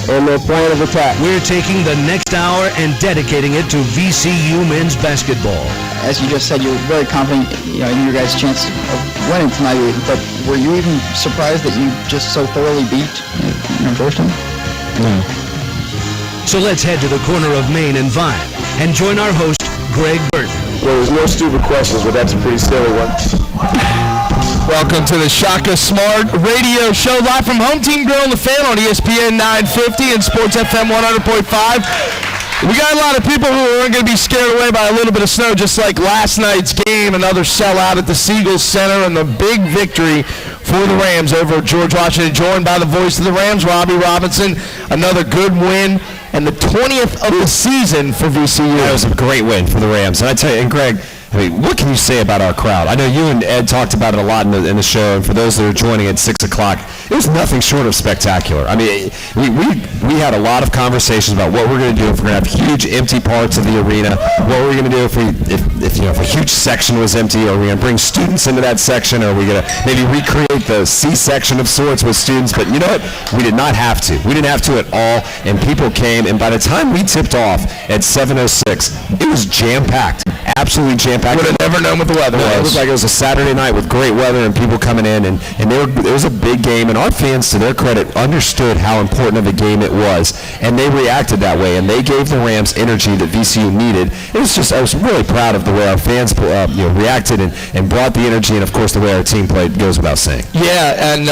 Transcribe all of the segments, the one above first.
and their plan of attack. We're taking the next hour and dedicating it to VCU men's basketball. As you just said, you're very confident, in your guys' chance of winning tonight. But were you even surprised that you just so thoroughly beat Georgetown? No. So let's head to the corner of Main and Vine and join our host, Greg Burton. Well, there's no stupid questions, but that's a pretty silly one. Welcome to the Shaka Smart Radio Show, live from Home Team Grill and the Fan on ESPN 950 and Sports FM 100.5. We got a lot of people who are going to be scared away by a little bit of snow, just like last night's game, another sellout at the Siegel Center, and the big victory for the Rams over George Washington, joined by the voice of the Rams, Robbie Robinson. Another good win, and the 20th of the season for VCU. That was a great win for the Rams. And I tell you, and Greg, what can you say about our crowd? I know you and Ed talked about it a lot in the show, and for those that are joining at 6 o'clock, it was nothing short of spectacular. I mean, we had a lot of conversations about what we're going to do if we're going to have huge empty parts of the arena, what we're going to do if a huge section was empty. Are we going to bring students into that section, or are we going to maybe recreate the C-section of sorts with students? But you know what? We did not have to. We didn't have to at all, and people came, and by the time we tipped off at 7:06, it was jam-packed, absolutely jam-packed. Would have never known what the weather was. It looked like it was a Saturday night with great weather and people coming in, and it was a big game, and our fans, to their credit, understood how important of a game it was, and they reacted that way, and they gave the Rams energy that VCU needed. I was really proud of the way our fans reacted and brought the energy, and of course the way our team played goes without saying. Yeah, and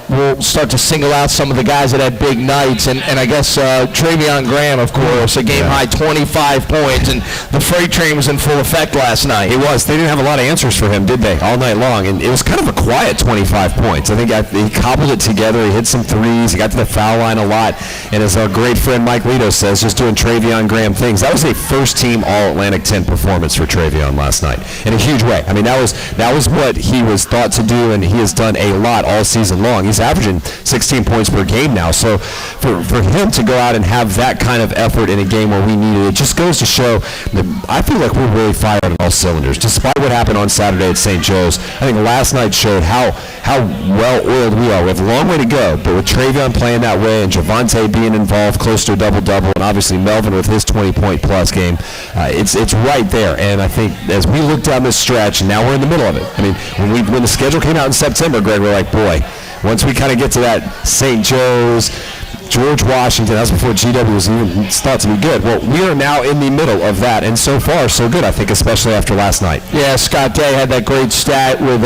we'll start to single out some of the guys that had big nights, and I guess Travion Graham, of course, a game-high 25 points, and the freight train was in full effect last night. It was. They didn't have a lot of answers for him, did they, all night long? And it was kind of a quiet 25 points. I think he cobbled it together. He hit some threes. He got to the foul line a lot. And as our great friend Mike Lito says, just doing Travion Graham things. That was a first-team All-Atlantic 10 performance for Travion last night in a huge way. I mean, that was what he was thought to do, and he has done a lot all season long. He's averaging 16 points per game now. So for him to go out and have that kind of effort in a game where we needed it just goes to show that I feel like we're really fired on all cylinders. Despite what happened on Saturday at St. Joe's, I think last night showed how well-oiled we are. We have a long way to go, but with Travion playing that way and Javonte being involved close to a double-double, and obviously Melvin with his 20-point-plus game, it's right there. And I think as we look down this stretch, and now we're in the middle of it. I mean, when the schedule came out in September, Greg, we're like, boy, once we kind of get to that St. Joe's, George Washington, that was before GW was even thought to be good. Well, we are now in the middle of that, and so far, so good, I think, especially after last night. Yeah, Scott Day had that great stat with,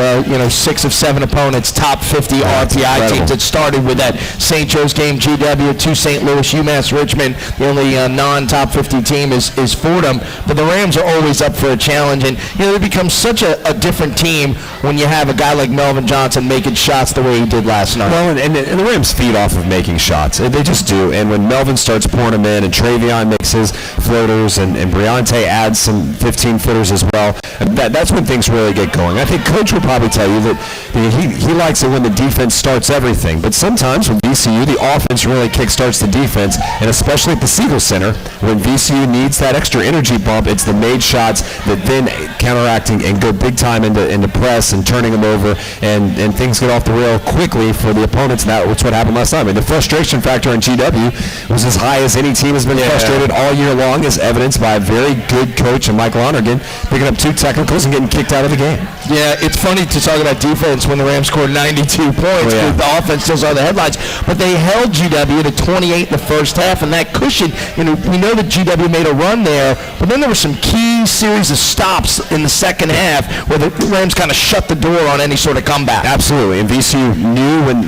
6 of 7 opponents, top 50 RPI incredible. teams. It started with that St. Joe's game, GW, to St. Louis, UMass Richmond. The only non-top 50 team is Fordham, but the Rams are always up for a challenge, and, they become such a different team when you have a guy like Melvin Johnson making shots the way he did last night. Well, and the Rams feed off of making shots. They just do. And when Melvin starts pouring them in and Travion makes his floaters and Briante adds some 15-footers as well, that's when things really get going. I think Coach will probably tell you that he likes it when the defense starts everything. But sometimes with VCU, the offense really kickstarts the defense, and especially at the Siegel Center, when VCU needs that extra energy bump, it's the made shots that then counteracting and go big time into press and turning them over, and things get off the rail quickly for the opponents. That's what happened last time. I mean, the frustration factor in GW was as high as any team has been frustrated all year long, as evidenced by a very good coach in Mike Lonergan picking up 2 technicals and getting kicked out of the game. Yeah, it's funny to talk about defense when the Rams scored 92 points. The offense still saw the headlines, but they held GW to 28 in the first half, and that cushion, we know that GW made a run there, but then there were some key series of stops in the second half where the Rams kind of shut the door on any sort of comeback. Absolutely, and VCU knew when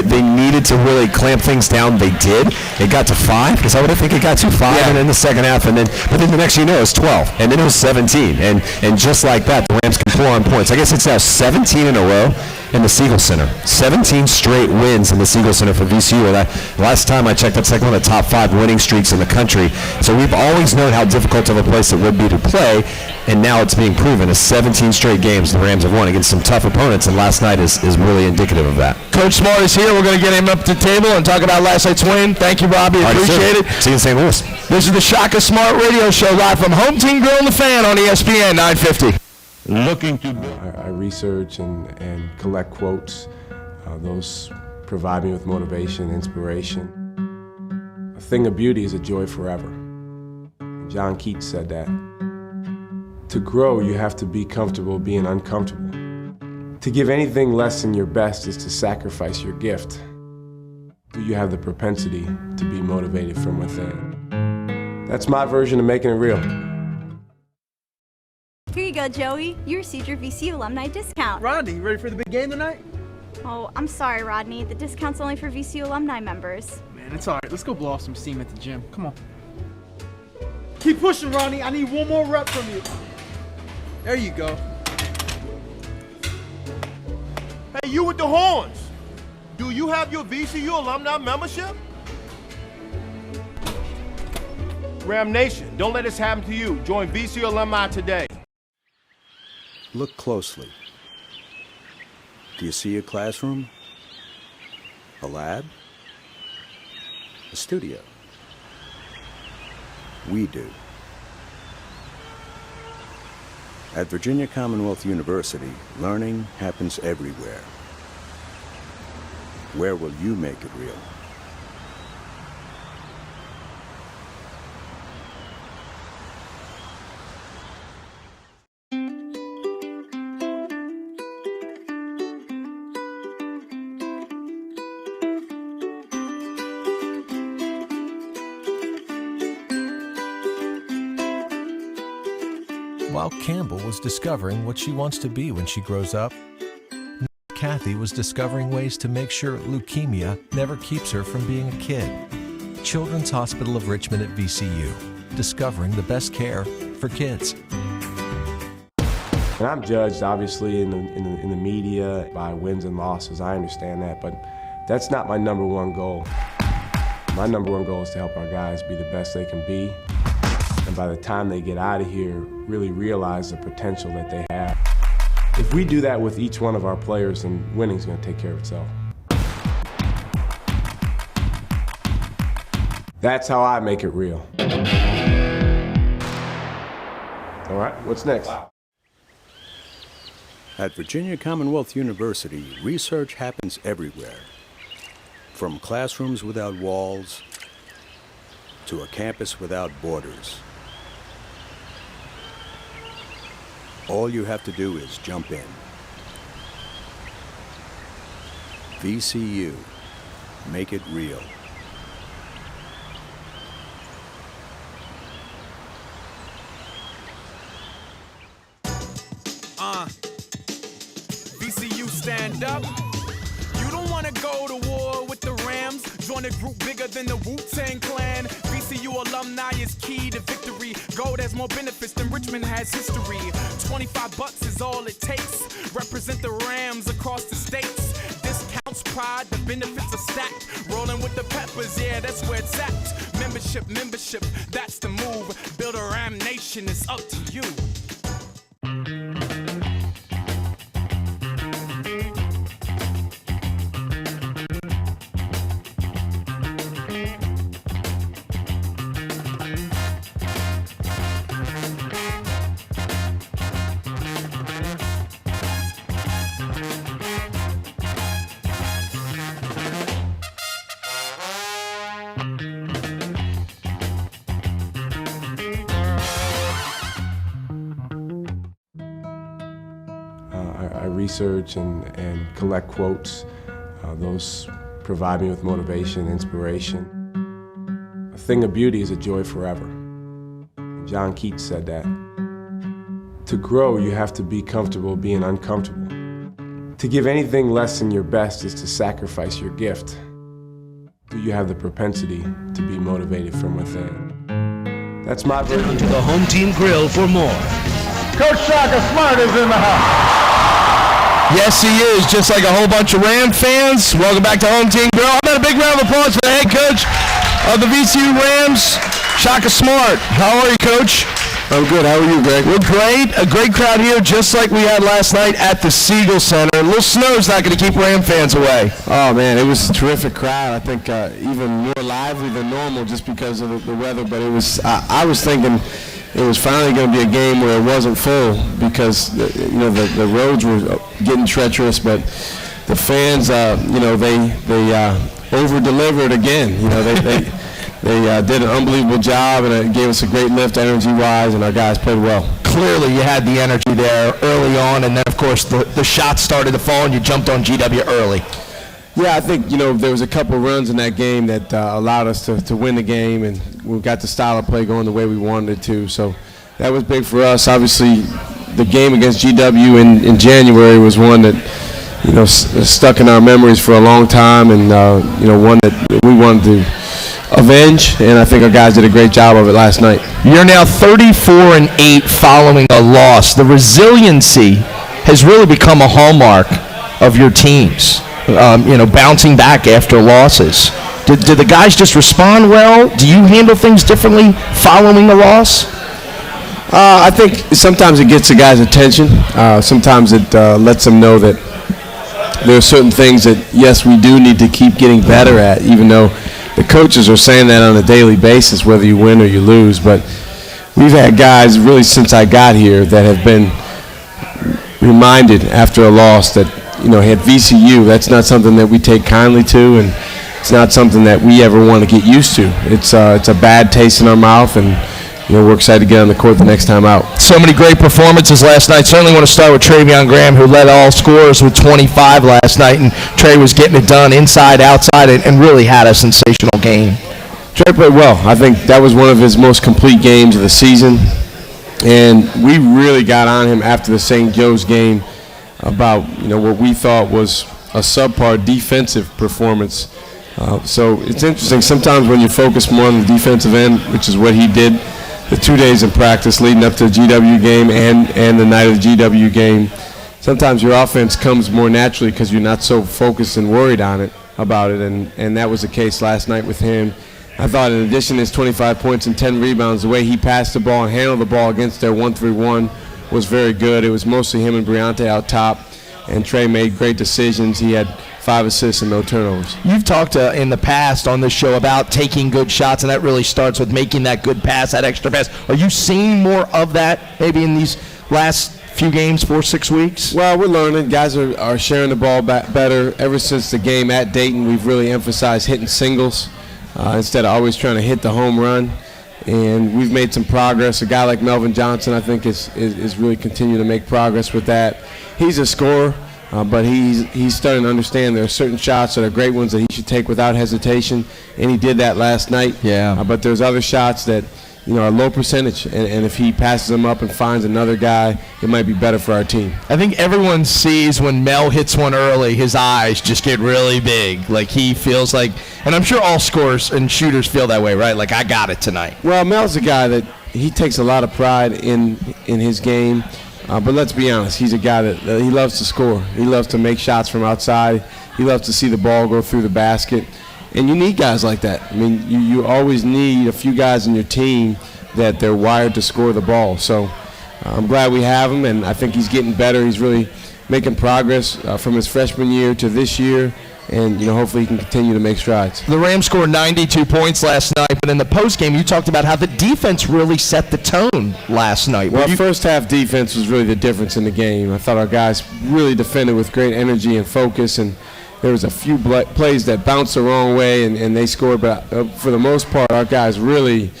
they needed to really clamp things down, they did. It got to 5, because I would have think it got to 5, and in the second half, but then the next it was 12, and then it was 17, and just like that, the Rams can pour on points. I guess it's now 17 in a row in the Siegel Center. 17 straight wins in the Siegel Center for VCU. And last time I checked, that's like one of the top 5 winning streaks in the country. So we've always known how difficult of a place it would be to play, and now it's being proven. As 17 straight games the Rams have won against some tough opponents, and last night is really indicative of that. Coach Smart is here. We're going to get him up to the table and talk about last night's win. Thank you, Robbie. Appreciate it. See you in St. Louis. This is the Shaka Smart Radio Show live from Home Team Grill and the Fan on ESPN 950. I research and collect quotes. Those provide me with motivation, inspiration. A thing of beauty is a joy forever. John Keats said that. To grow, you have to be comfortable being uncomfortable. To give anything less than your best is to sacrifice your gift. Do you have the propensity to be motivated from within? That's my version of making it real. Here you go, Joey. You received your VCU alumni discount. Rodney, you ready for the big game tonight? Oh, I'm sorry, Rodney. The discount's only for VCU alumni members. Man, it's alright. Let's go blow off some steam at the gym. Come on. Keep pushing, Rodney. I need one more rep from you. There you go. Hey, you with the horns. Do you have your VCU alumni membership? Ram Nation, don't let this happen to you. Join VCU alumni today. Look closely. Do you see a classroom? A lab? A studio? We do. At Virginia Commonwealth University, learning happens everywhere. Where will you make it real? While Campbell was discovering what she wants to be when she grows up, Kathy was discovering ways to make sure leukemia never keeps her from being a kid. Children's Hospital of Richmond at VCU, discovering the best care for kids. And I'm judged, obviously, in the media by wins and losses. I understand that, but that's not my number one goal. My number one goal is to help our guys be the best they can be, and by the time they get out of here, really realize the potential that they have. If we do that with each one of our players, then winning's going to take care of itself. That's how I make it real. All right, what's next? At Virginia Commonwealth University, research happens everywhere. From classrooms without walls to a campus without borders. All you have to do is jump in. VCU, make it real. VCU stand up. You don't wanna go to war with the Rams. Join a group bigger than the Wu-Tang Clan. VCU alumni is key to victory. Gold has more benefits than Richmond has history. $25 is all it takes. Represent the Rams across the states. Discounts, pride, the benefits are stacked. Rolling with the Peppers, yeah, that's where it's at. Membership, that's the move. Build a Ram Nation, it's up to you. I research and collect quotes. Those provide me with motivation, inspiration. A thing of beauty is a joy forever. John Keats said that. To grow, you have to be comfortable being uncomfortable. To give anything less than your best is to sacrifice your gift. Do you have the propensity to be motivated from within? That's my version. Down to the home team grill for more. Coach Shaka Smart is in the house. Yes, he is, just like a whole bunch of Ram fans. Welcome back to Home Team Grill. How about a big round of applause for the head coach of the VCU Rams, Shaka Smart. How are you, Coach? I'm good. How are you, Greg? We're great. A great crowd here, just like we had last night at the Siegel Center. A little snow's not going to keep Ram fans away. Oh, man, it was a terrific crowd. I think even more lively than normal just because of the weather. But it was. I was thinking it was finally going to be a game where it wasn't full because the roads were getting treacherous, but the fans, they over-delivered again. They did an unbelievable job, and it gave us a great lift energy-wise, and our guys played well. Clearly you had the energy there early on, and then, of course, the shots started to fall, and you jumped on GW early. Yeah, I think, there was a couple runs in that game that allowed us to win the game, and we got the style of play going the way we wanted it to. So that was big for us. Obviously, the game against GW in January was one that, stuck in our memories for a long time, and, one that we wanted to avenge, and I think our guys did a great job of it last night. You're now 34-8 following a loss. The resiliency has really become a hallmark of your teams, bouncing back after losses. Did the guys just respond well? Do you handle things differently following a loss? I think sometimes it gets the guys' attention. Sometimes it lets them know that there are certain things that, yes, we do need to keep getting better at, even though the coaches are saying that on a daily basis, whether you win or you lose. But we've had guys really since I got here that have been reminded after a loss that, at VCU, that's not something that we take kindly to, and it's not something that we ever want to get used to. It's a bad taste in our mouth, and we're excited to get on the court the next time out. So many great performances last night. Certainly want to start with Travion Graham, who led all scorers with 25 last night, and Trey was getting it done inside, outside, and really had a sensational game. Trey played well. I think that was one of his most complete games of the season, and we really got on him after the St. Joe's game about what we thought was a subpar defensive performance. So it's interesting. Sometimes when you focus more on the defensive end, which is what he did the 2 days in practice leading up to the GW game and the night of the GW game, sometimes your offense comes more naturally because you're not so focused and worried about it, and that was the case last night with him. I thought in addition to his 25 points and 10 rebounds, the way he passed the ball and handled the ball against their 1-3-1 was very good. It was mostly him and Briante out top, and Trey made great decisions. He had 5 assists and no turnovers. You've talked in the past on this show about taking good shots, and that really starts with making that good pass, that extra pass. Are you seeing more of that maybe in these last few games, 4-6 weeks? Well, we're learning. Guys are sharing the ball better. Ever since the game at Dayton, we've really emphasized hitting singles instead of always trying to hit the home run. And we've made some progress. A guy like Melvin Johnson, I think, is really continuing to make progress with that. He's a scorer. But he's starting to understand there are certain shots that are great ones that he should take without hesitation, and he did that last night. Yeah. But there's other shots that are low percentage, and if he passes them up and finds another guy, it might be better for our team. I think everyone sees when Mel hits one early, his eyes just get really big. Like he feels like, and I'm sure all scorers and shooters feel that way, right? Like I got it tonight. Well, Mel's a guy that he takes a lot of pride in his game. But let's be honest, he's a guy that he loves to score. He loves to make shots from outside. He loves to see the ball go through the basket. And you need guys like that. I mean, you always need a few guys in your team that they're wired to score the ball. So I'm glad we have him, and I think he's getting better. He's really making progress from his freshman year to this year. And, hopefully he can continue to make strides. The Rams scored 92 points last night, but in the postgame you talked about how the defense really set the tone last night. Well, first half defense was really the difference in the game. I thought our guys really defended with great energy and focus, and there was a few plays that bounced the wrong way, and they scored. But for the most part, our guys really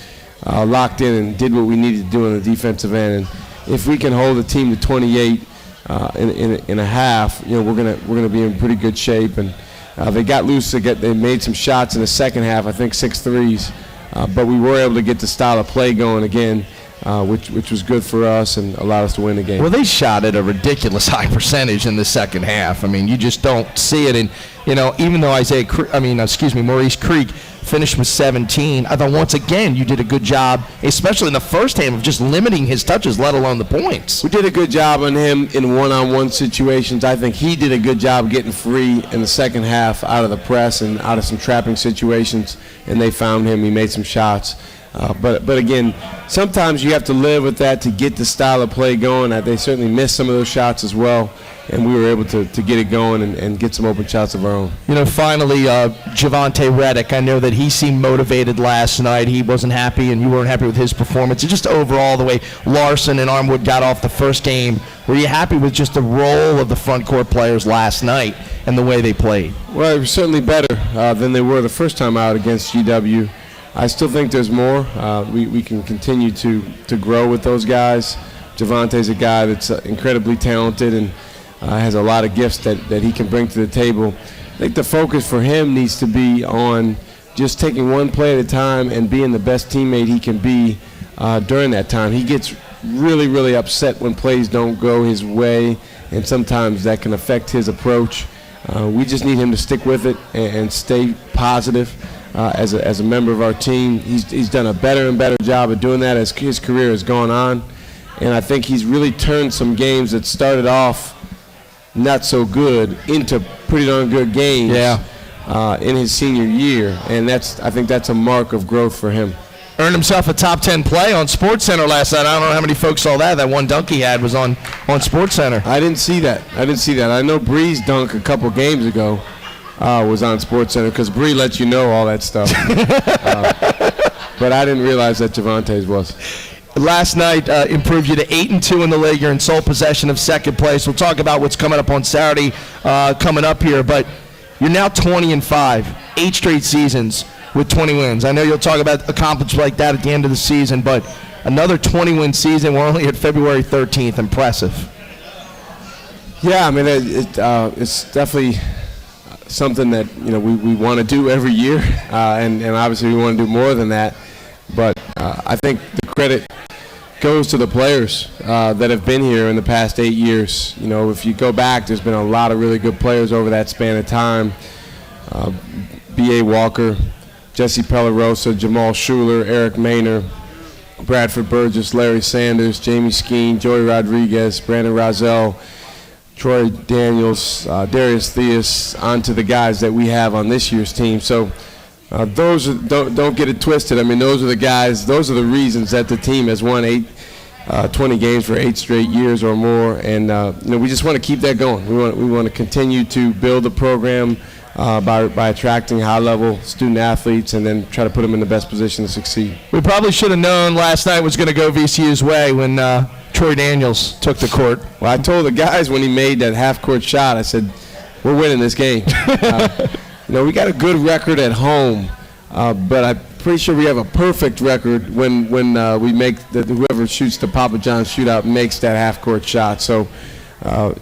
locked in and did what we needed to do on the defensive end. And if we can hold the team to 28 in a half, we're gonna be in pretty good shape. And they got loose. They made some shots in the second half, I think 6 threes. But we were able to get the style of play going again, which was good for us and allowed us to win the game. Well, they shot at a ridiculous high percentage in the second half. I mean, you just don't see it. And, even though Maurice Creek finished with 17, I thought once again you did a good job, especially in the first half, of just limiting his touches, let alone the points. We did a good job on him in one-on-one situations. I think he did a good job getting free in the second half out of the press and out of some trapping situations, and they found him. He made some shots. But again, sometimes you have to live with that to get the style of play going. They certainly missed some of those shots as well, and we were able to get it going and get some open shots of our own. Finally, Javante Reddick, I know that he seemed motivated last night. He wasn't happy, and you weren't happy with his performance. And just overall, the way Larson and Armwood got off the first game, were you happy with just the role of the front court players last night and the way they played? Well, they were certainly better than they were the first time out against GW. I still think there's more. We can continue to grow with those guys. Javonte's a guy that's incredibly talented and has a lot of gifts that he can bring to the table. I think the focus for him needs to be on just taking one play at a time and being the best teammate he can be during that time. He gets really, really upset when plays don't go his way, and sometimes that can affect his approach. We just need him to stick with it and stay positive as a member of our team. He's done a better and better job of doing that as his career has gone on, and I think he's really turned some games that started off not so good into pretty darn good games in his senior year, and I think that's a mark of growth for him. Earned himself a top 10 play on SportsCenter last night. I don't know how many folks saw that. That one dunk he had was on SportsCenter. I didn't see that. I know Bree's dunk a couple games ago was on SportsCenter because Bree lets you know all that stuff. But I didn't realize that Javonte's was. Last night improved you to 8-2 in the league. You're in sole possession of second place. We'll talk about what's coming up on Saturday coming up here. But you're now 20-5, 8 straight seasons with 20 wins. I know you'll talk about accomplishments like that at the end of the season, but another 20-win season. We're only at February 13th. Impressive. Yeah, I mean, it's definitely something that we want to do every year, and obviously we want to do more than that. But I think the credit goes to the players that have been here in the past 8 years. If you go back, there's been a lot of really good players over that span of time. B.A. Walker, Jesse Pellarosa, Jamal Schuler, Eric Maynor, Bradford Burgess, Larry Sanders, Jamie Skeen, Joey Rodriguez, Brandon Rozelle, Troy Daniels, Darius Theus, onto the guys that we have on this year's team. So those don't get it twisted. I mean, those are the guys. Those are the reasons that the team has won 20 games for 8 straight years or more. And we just want to keep that going. We want to continue to build the program by attracting high-level student athletes and then try to put them in the best position to succeed. We probably should have known last night was going to go VCU's way when Troy Daniels took the court. Well, I told the guys when he made that half-court shot, I said, we're winning this game. We got a good record at home, but I'm pretty sure we have a perfect record when we make whoever shoots the Papa John's shootout makes that half-court shot. So,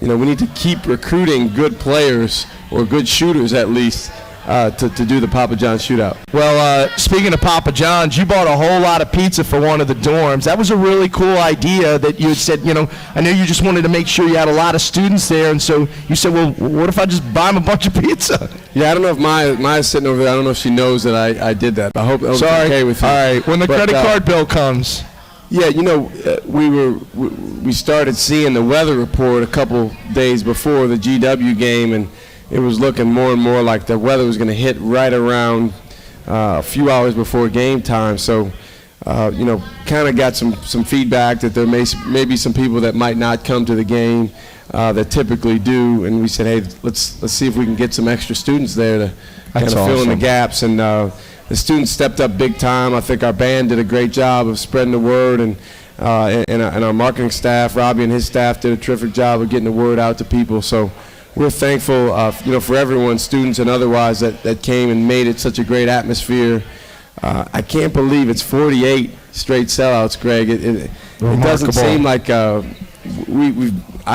we need to keep recruiting good players or good shooters at least to do the Papa John's shootout. Well, speaking of Papa John's, you bought a whole lot of pizza for one of the dorms. That was a really cool idea that you had said, I know you just wanted to make sure you had a lot of students there, and so you said, well, what if I just buy them a bunch of pizza? Yeah, I don't know if Maya's sitting over there. I don't know if she knows that I did that. I hope that was okay with you. All right, when the credit card bill comes. Yeah, we started seeing the weather report a couple days before the GW game, and it was looking more and more like the weather was going to hit right around a few hours before game time. So, kind of got some feedback that there may be some people that might not come to the game that typically do, and we said, hey, let's see if we can get some extra students there to kind of fill in the gaps. And the students stepped up big time. I think our band did a great job of spreading the word, and our marketing staff, Robbie and his staff, did a terrific job of getting the word out to people. So we're thankful, for everyone, students and otherwise, that came and made it such a great atmosphere. I can't believe it's 48 straight sellouts, Greg. It doesn't seem like I've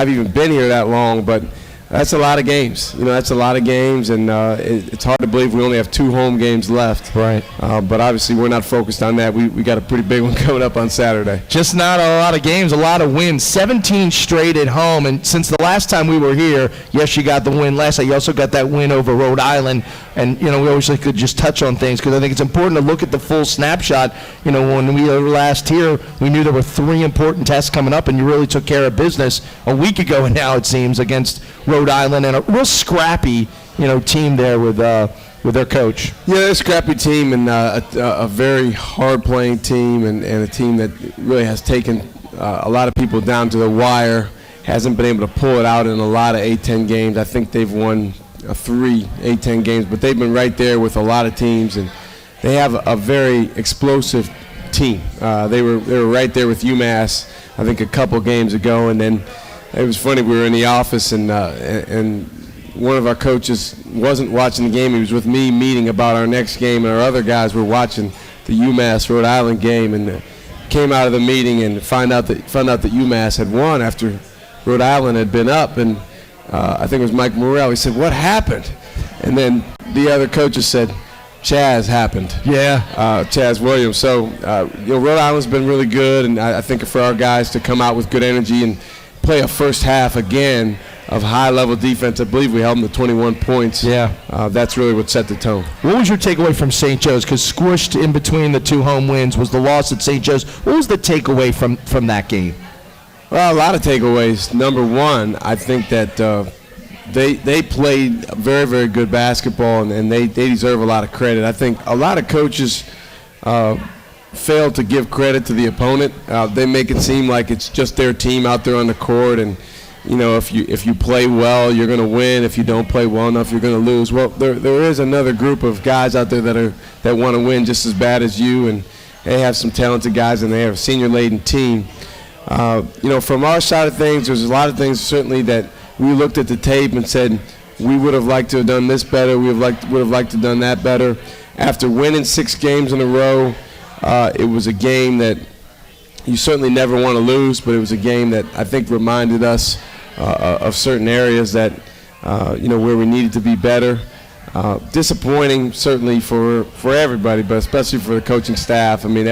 even been here that long, but that's a lot of games. That's a lot of games, and it's hard to believe we only have 2 home games left. Right. But obviously we're not focused on that. We got a pretty big one coming up on Saturday. Just not a lot of games, a lot of wins. 17 straight at home, and since the last time we were here, yes, you got the win last night. You also got that win over Rhode Island, and we always could just touch on things because I think it's important to look at the full snapshot. When we were last here, we knew there were 3 important tests coming up, and you really took care of business a week ago, and now it seems against Rhode Island and a real scrappy, team there with their coach. Yeah, they're a scrappy team and a very hard-playing team and a team that really has taken a lot of people down to the wire. Hasn't been able to pull it out in a lot of A-10 games. I think they've won 3 A-10 games, but they've been right there with a lot of teams, and they have a very explosive team. They were right there with UMass, I think, a couple games ago, and then it was funny. We were in the office, and one of our coaches wasn't watching the game. He was with me meeting about our next game, and our other guys were watching UMass Rhode Island game, and came out of the meeting and found out that UMass had won after Rhode Island had been up, and I think it was Mike Morrell. He said, "What happened?" And then the other coaches said, "Chaz happened." Yeah. Chaz Williams. So, Rhode Island's been really good, and I think for our guys to come out with good energy and play a first half again of high-level defense, I believe we held them to 21 points. Yeah. That's really what set the tone. What was your takeaway from St. Joe's? Because squished in between the two home wins was the loss at St. Joe's. What was the takeaway from that game? Well, a lot of takeaways. Number one, I think that they played very, very good basketball, and they deserve a lot of credit. I think a lot of coaches fail to give credit to the opponent. They make it seem like it's just their team out there on the court, and if you play well, you're going to win. If you don't play well enough, you're going to lose. Well, there is another group of guys out there that want to win just as bad as you, and they have some talented guys, and they have a senior-laden team. From our side of things, there's a lot of things certainly that we looked at the tape and said we would have liked to have done this better. We would have liked to have done that better. After winning 6 games in a row, it was a game that you certainly never want to lose, but it was a game that I think reminded us of certain areas that where we needed to be better. Disappointing certainly for everybody, but especially for the coaching staff. I mean,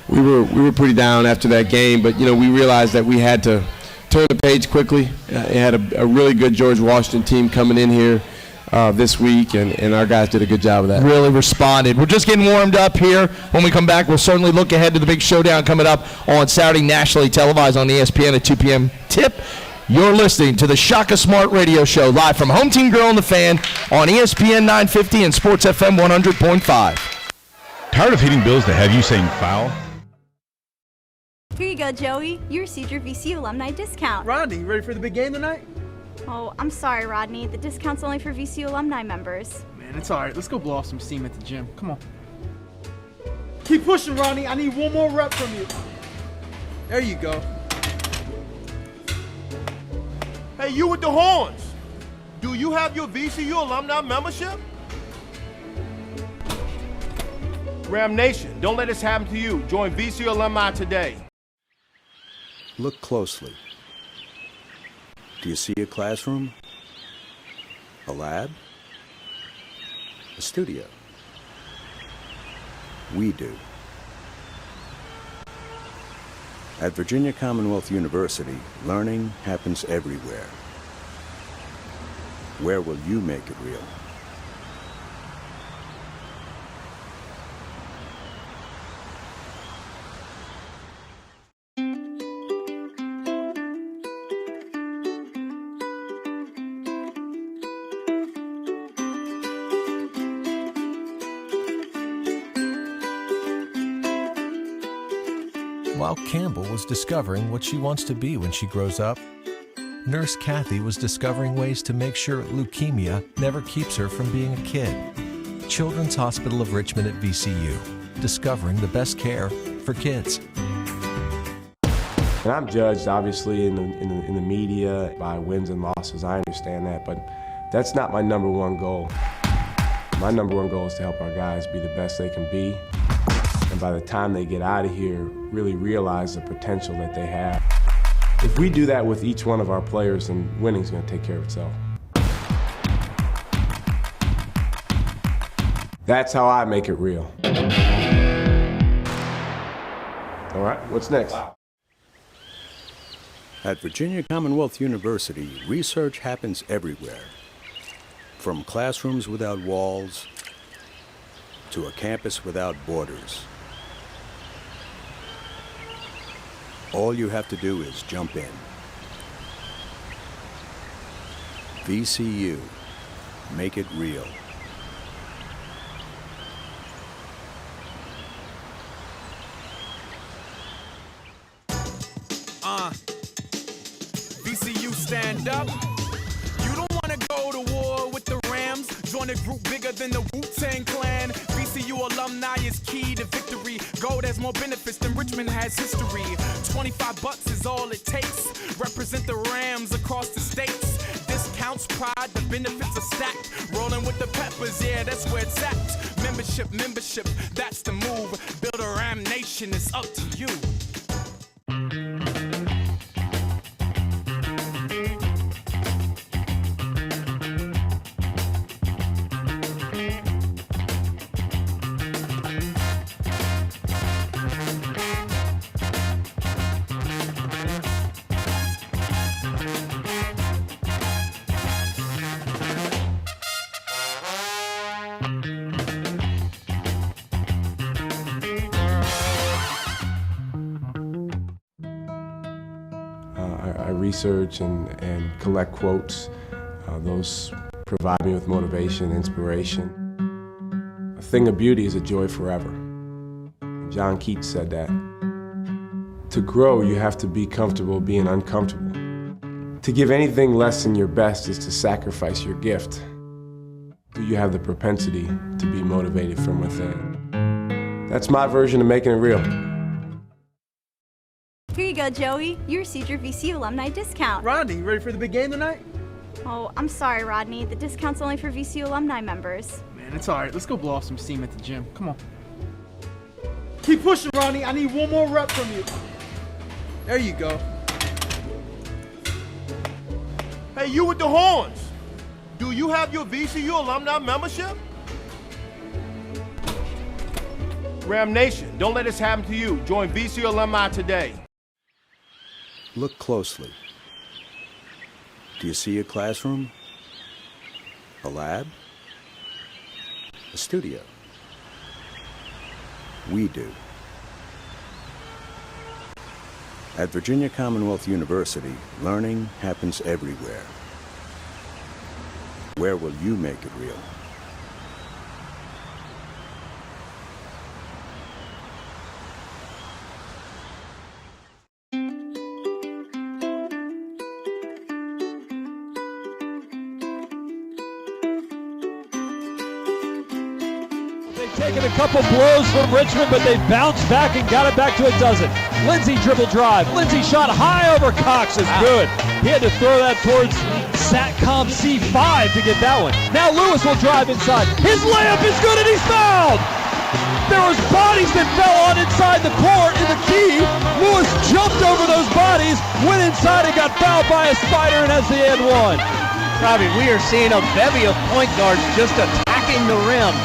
we were pretty down after that game, but we realized that we had to turn the page quickly. It had a really good George Washington team coming in here this week, and our guys did a good job of that. Really responded. We're just getting warmed up here. When we come back, we'll certainly look ahead to the big showdown coming up on Saturday, nationally televised on ESPN at 2 p.m. tip. You're listening to the Shaka Smart Radio Show, live from Home Team Grill and the Fan on ESPN 950 and Sports FM 100.5. Tired of hitting bills that have you saying foul? Here you go, Joey. You received your VCU alumni discount. Rodney, you ready for the big game tonight? Oh, I'm sorry, Rodney. The discount's only for VCU alumni members. Man, it's all right. Let's go blow off some steam at the gym. Come on. Keep pushing, Rodney. I need one more rep from you. There you go. Hey, you with the horns. Do you have your VCU alumni membership? Ram Nation, don't let this happen to you. Join VCU alumni today. Look closely. Do you see a classroom? A lab? A studio? We do. At Virginia Commonwealth University, learning happens everywhere. Where will you make it real? While Campbell was discovering what she wants to be when she grows up, Nurse Kathy was discovering ways to make sure leukemia never keeps her from being a kid. Children's Hospital of Richmond at VCU, discovering the best care for kids. And I'm judged, obviously, in the media by wins and losses. I understand that, but that's not my number one goal. My number one goal is to help our guys be the best they can be, and by the time they get out of here, really realize the potential that they have. If we do that with each one of our players, then winning's going to take care of itself. That's how I make it real. All right, what's next? At Virginia Commonwealth University, research happens everywhere. From classrooms without walls to a campus without borders. All you have to do is jump in. VCU, make it real. VCU stand up. You don't wanna go to war with the Rams. Join a group bigger than the Wu-Tang Clan. VCU alumni is key to victory. Gold has more benefits than Richmond has history. $25 is all it takes. Represent the Rams across the states. Discounts, pride, the benefits are stacked. Rolling with the Peppers, yeah, that's where it's at. Membership, that's the move. Build a Ram Nation, it's up to you. I research and collect quotes. Those provide me with motivation, inspiration. A thing of beauty is a joy forever. John Keats said that. To grow, you have to be comfortable being uncomfortable. To give anything less than your best is to sacrifice your gift. Do you have the propensity to be motivated from within? That's my version of making it real. Here you go, Joey. You received your VCU alumni discount. Rodney, you ready for the big game tonight? Oh, I'm sorry, Rodney. The discount's only for VCU alumni members. Man, it's alright. Let's go blow off some steam at the gym. Come on. Keep pushing, Rodney. I need one more rep from you. There you go. Hey, you with the horns. Do you have your VCU alumni membership? Ram Nation, don't let this happen to you. Join VCU alumni today. Look closely. Do you see a classroom? A lab? A studio? We do. At Virginia Commonwealth University, learning happens everywhere. Where will you make it real? Taken a couple blows from Richmond, but they bounced back and got it back to a dozen. Lindsey dribble drive. Lindsey shot high over Cox is good. He had to throw that towards Satcom C5 to get that one. Now Lewis will drive inside. His layup is good and he's fouled. There was bodies that fell on inside the court in the key. Lewis jumped over those bodies, went inside and got fouled by a spider and has the and one. Robbie, we are seeing a bevy of point guards just attacking the rim.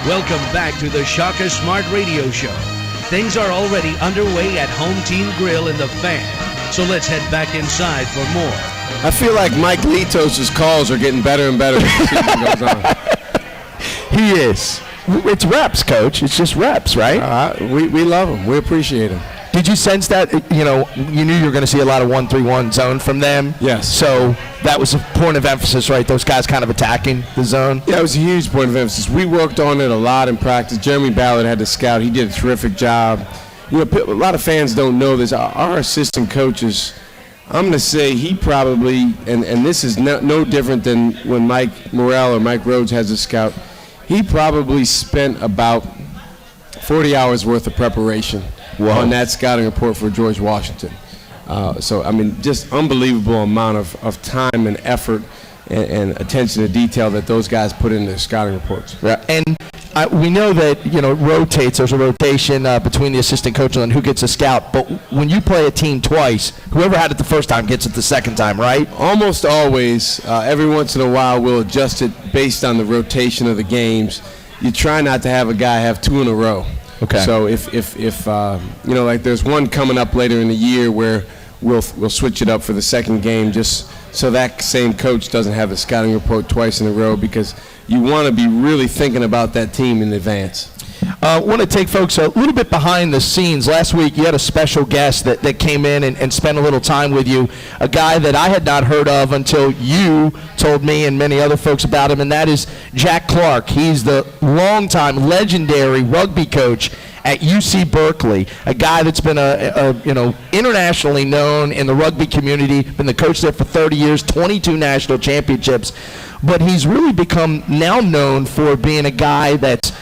Welcome back to the Shaka Smart Radio Show. Things are already underway at Home Team Grill in the Fan, so let's head back inside for more. I feel like Mike Litos' calls are getting better and better as the season goes on. He is. It's reps, Coach. It's just reps, right? We love him. We appreciate him. Did you sense that, you knew you were going to see a lot of 1-3-1 zone from them? Yes. So that was a point of emphasis, right? Those guys kind of attacking the zone? Yeah, it was a huge point of emphasis. We worked on it a lot in practice. Jeremy Ballard had to scout. He did a terrific job. A lot of fans don't know this. Our assistant coaches, I'm going to say he probably, and this is no different than when Mike Morrell or Mike Rhodes has a scout, he probably spent about 40 hours worth of preparation on that scouting report for George Washington. Just unbelievable amount of time and effort and attention to detail that those guys put in their scouting reports. Right. And we know that, it rotates. There's a rotation between the assistant coach and who gets a scout. But when you play a team twice, whoever had it the first time gets it the second time, right? Almost always. Every once in a while, we'll adjust it based on the rotation of the games. You try not to have a guy have two in a row. Okay. So if like there's one coming up later in the year where we'll switch it up for the second game just so that same coach doesn't have the scouting report twice in a row, because you want to be really thinking about that team in advance. I want to take folks a little bit behind the scenes. Last week you had a special guest that came in and spent a little time with you, a guy that I had not heard of until you told me and many other folks about him, and that is Jack Clark. He's the longtime legendary rugby coach at UC Berkeley, a guy that's been internationally known in the rugby community, been the coach there for 30 years, 22 national championships, but he's really become now known for being a guy that's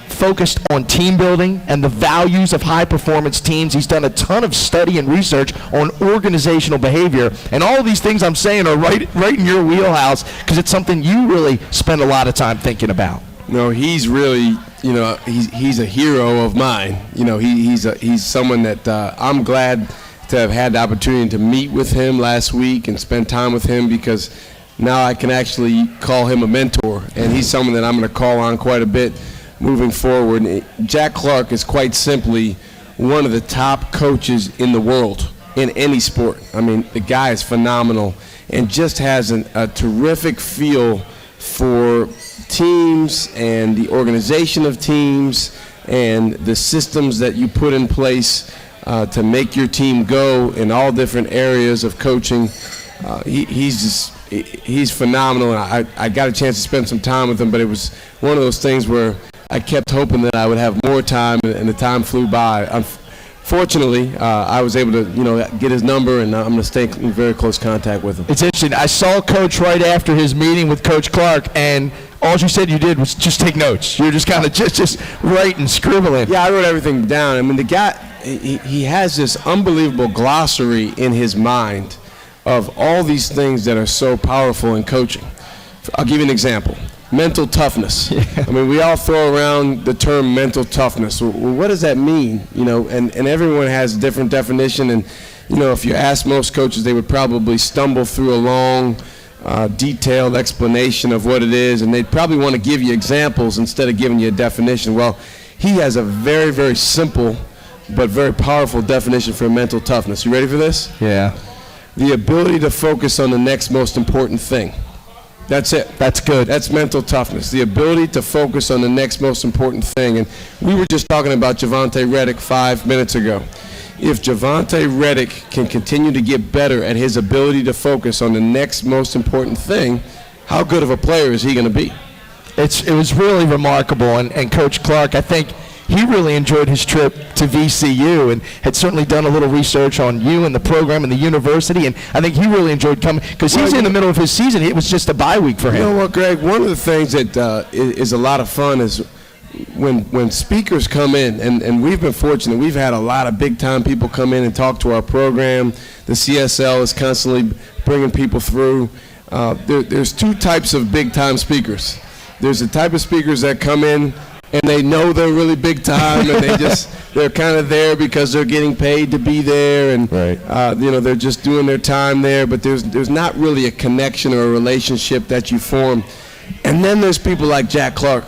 focused on team building and the values of high-performance teams. He's done a ton of study and research on organizational behavior, and all of these things I'm saying are right in your wheelhouse, because it's something you really spend a lot of time thinking about. No, he's really, he's a hero of mine. He's someone that I'm glad to have had the opportunity to meet with him last week and spend time with him, because now I can actually call him a mentor, and he's someone that I'm going to call on quite a bit moving forward. Jack Clark is quite simply one of the top coaches in the world in any sport. I mean, the guy is phenomenal and just has a terrific feel for teams and the organization of teams and the systems that you put in place to make your team go in all different areas of coaching. He's phenomenal, and I got a chance to spend some time with him, but it was one of those things where I kept hoping that I would have more time, and the time flew by. Fortunately, I was able to, get his number, and I'm going to stay in very close contact with him. It's interesting. I saw Coach right after his meeting with Coach Clark, and all you said you did was just take notes. You were just kind of just write and scribbling. Yeah, I wrote everything down. I mean, the guy, he has this unbelievable glossary in his mind of all these things that are so powerful in coaching. I'll give you an example. Mental toughness. Yeah. I mean, we all throw around the term mental toughness. Well, what does that mean? And everyone has a different definition. And, if you ask most coaches, they would probably stumble through a long, detailed explanation of what it is. And they'd probably want to give you examples instead of giving you a definition. Well, he has a very, very simple but very powerful definition for mental toughness. You ready for this? Yeah. The ability to focus on the next most important thing. That's it. That's good. That's mental toughness. The ability to focus on the next most important thing. And we were just talking about Javonte Reddick 5 minutes ago. If Javonte Reddick can continue to get better at his ability to focus on the next most important thing, how good of a player is he going to be? It was really remarkable. And Coach Clark, I think he really enjoyed his trip to VCU and had certainly done a little research on you and the program and the university, and I think he really enjoyed coming because he's in the middle of his season. It was just a bye week for him. You know what, Greg? One of the things that is a lot of fun is when speakers come in, and we've been fortunate. We've had a lot of big-time people come in and talk to our program. The CSL is constantly bringing people through. There's two types of big-time speakers. There's the type of speakers that come in and they know they're really big time, and they're kind of there because they're getting paid to be there, and right. They're just doing their time there. But there's not really a connection or a relationship that you form. And then there's people like Jack Clark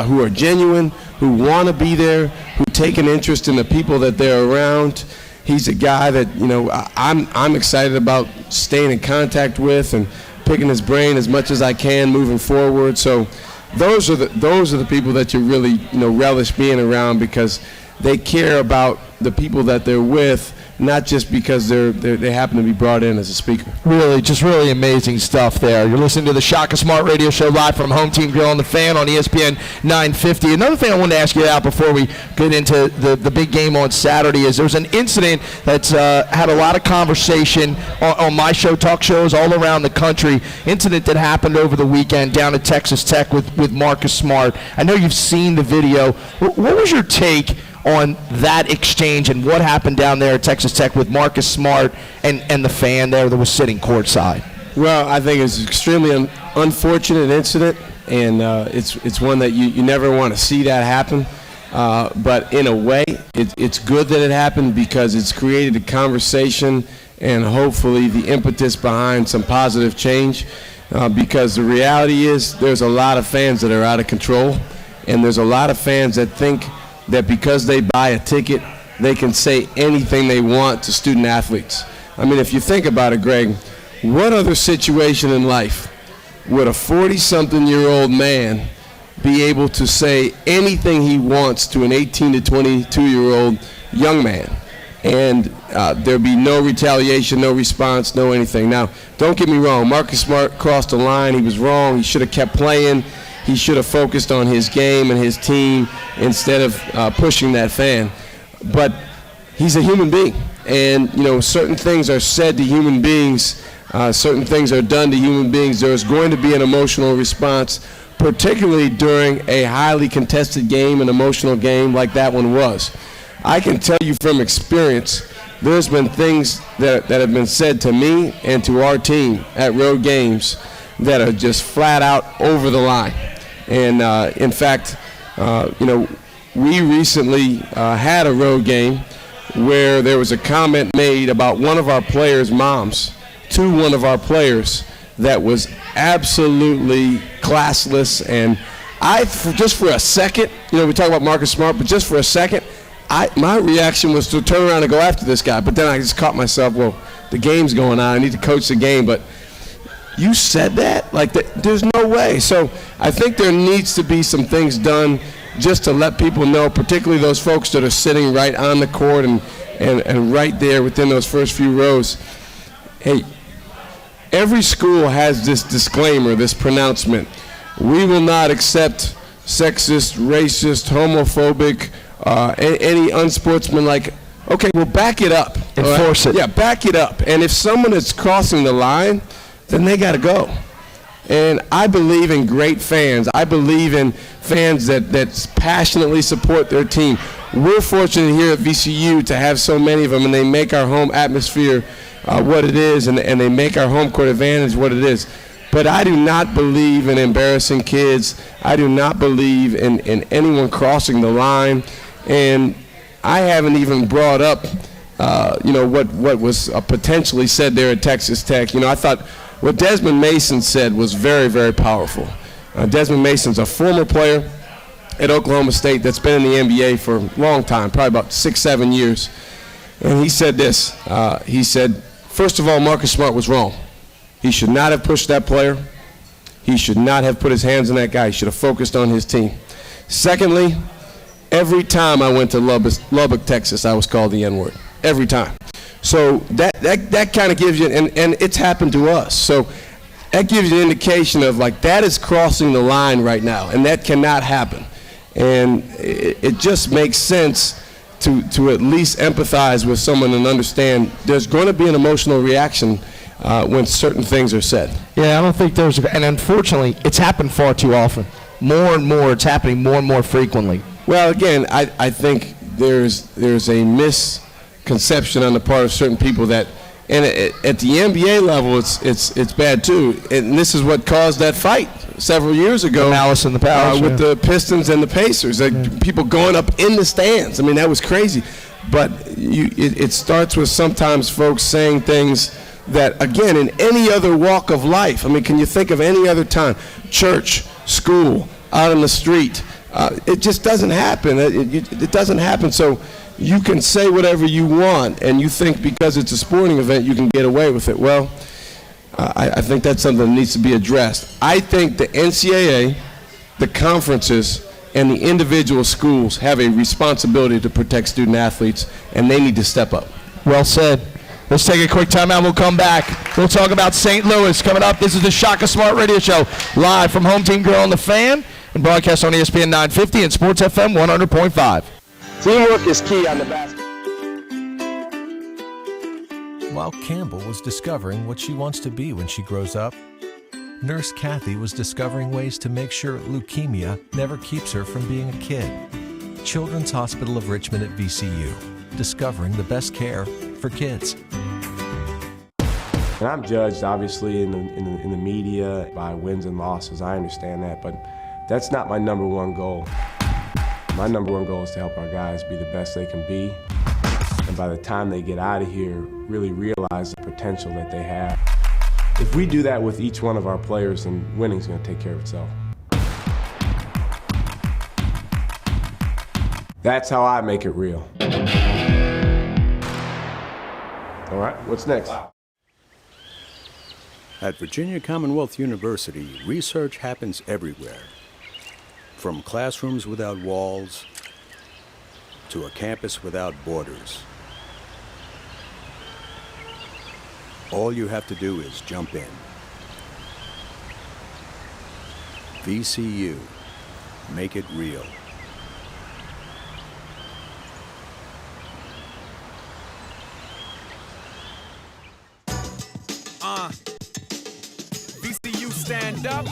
who are genuine, who want to be there, who take an interest in the people that they're around. He's a guy that I'm excited about staying in contact with and picking his brain as much as I can moving forward. So. Those are the people that you really relish being around, because they care about the people that they're with, not just because they happen to be brought in as a speaker. Really amazing stuff there. You're listening to the Shaka Smart Radio Show live from Home Team Grill on the Fan on ESPN 950. Another thing I wanted to ask you about before we get into the big game on Saturday is there's an incident that's had a lot of conversation on my show, talk shows all around the country. Incident that happened over the weekend down at Texas Tech with Marcus Smart. I know you've seen the video. What was your take on that exchange and what happened down there at Texas Tech with Marcus Smart and the fan there that was sitting courtside? Well, I think it's an extremely unfortunate incident, and it's one that you never want to see that happen. But in a way, it's good that it happened, because it's created a conversation and hopefully the impetus behind some positive change. Because the reality is there's a lot of fans that are out of control, and there's a lot of fans that think that because they buy a ticket, they can say anything they want to student athletes. I mean, if you think about it, Greg, what other situation in life would a 40-something-year-old man be able to say anything he wants to an 18 to 22-year-old young man? And there'd be no retaliation, no response, no anything. Now, don't get me wrong. Marcus Smart crossed the line. He was wrong. He should have kept playing. He should have focused on his game and his team instead of pushing that fan. But he's a human being. And, certain things are said to human beings. Certain things are done to human beings. There's going to be an emotional response, particularly during a highly contested game, an emotional game like that one was. I can tell you from experience, there's been things that have been said to me and to our team at road games that are just flat out over the line. And in fact, we recently had a road game where there was a comment made about one of our players' moms to one of our players that was absolutely classless. And just for a second, we talk about Marcus Smart, but just for a second, my reaction was to turn around and go after this guy. But then I just caught myself, well, the game's going on. I need to coach the game. But you said that? Like, there's no way. So I think there needs to be some things done just to let people know, particularly those folks that are sitting right on the court and right there within those first few rows. Hey, every school has this disclaimer, this pronouncement. We will not accept sexist, racist, homophobic, any unsportsmanlike. Okay, well, back it up. Enforce it. Yeah, back it up. And if someone is crossing the line, then they got to go. And I believe in great fans. I believe in fans that passionately support their team. We're fortunate here at VCU to have so many of them, and they make our home atmosphere what it is, and they make our home court advantage what it is. But I do not believe in embarrassing kids. I do not believe in anyone crossing the line. And I haven't even brought up, what was potentially said there at Texas Tech. I thought what Desmond Mason said was very, very powerful. Desmond Mason's a former player at Oklahoma State that's been in the NBA for a long time, probably about 6-7 years. And he said this. He said, first of all, Marcus Smart was wrong. He should not have pushed that player. He should not have put his hands on that guy. He should have focused on his team. Secondly, every time I went to Lubbock, Texas, I was called the N-word. Every time. So that kind of gives you, and it's happened to us. So that gives you an indication of, like, that is crossing the line right now, and that cannot happen. And it just makes sense to at least empathize with someone and understand there's going to be an emotional reaction when certain things are said. Yeah, I don't think and unfortunately, it's happened far too often. More and more, it's happening more and more frequently. Well, again, I think there's a misconception on the part of certain people that, and at the NBA level, it's bad too. And this is what caused that fight several years ago. The malice in the palace, with the Pistons and the Pacers. People going up in the stands. I mean, that was crazy. But it starts with sometimes folks saying things that, again, in any other walk of life, I mean, can you think of any other time? Church, school, out on the street. It just doesn't happen. It doesn't happen. So you can say whatever you want, and you think because it's a sporting event you can get away with it. Well, I think that's something that needs to be addressed. I think the NCAA, the conferences, and the individual schools have a responsibility to protect student athletes, and they need to step up. Well said. Let's take a quick timeout. We'll come back. We'll talk about St. Louis coming up. This is the Shaka Smart Radio Show, live from Home Team Grill on the Fan, and broadcast on ESPN 950 and Sports FM 100.5. Teamwork is key on the basket. While Campbell was discovering what she wants to be when she grows up, Nurse Kathy was discovering ways to make sure leukemia never keeps her from being a kid. Children's Hospital of Richmond at VCU, discovering the best care for kids. And I'm judged, obviously, in the media by wins and losses. I understand that, but that's not my number one goal. My number one goal is to help our guys be the best they can be, and by the time they get out of here, really realize the potential that they have. If we do that with each one of our players, then winning's going to take care of itself. That's how I make it real. All right, what's next? At Virginia Commonwealth University, research happens everywhere. From classrooms without walls to a campus without borders. All you have to do is jump in. VCU, make it real. VCU stand up.